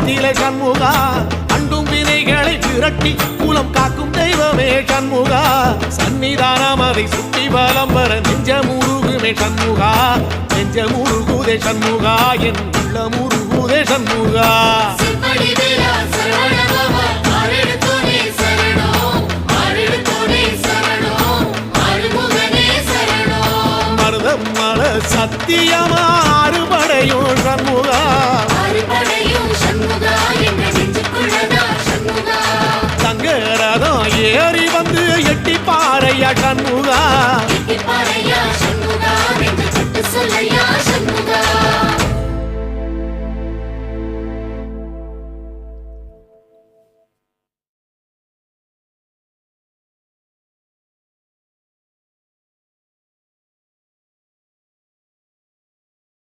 நிலை சண்முகா அண்டும் வினைகளை விரட்டி குலம் காக்கும் தெய்வமே சண்முகா சன்னிதானம் அதை சுற்றி பலம் வர நெஞ்சமுருகுமே சண்முகா நெஞ்சமுருகுதே சண்முகா என் உள்ளமுருகுதே சண்முகா மருதமல சத்தியமா அறுபடையும் சண்முகா சங்கரதம் ஏறி வந்து எட்டி பாறையா சண்முகா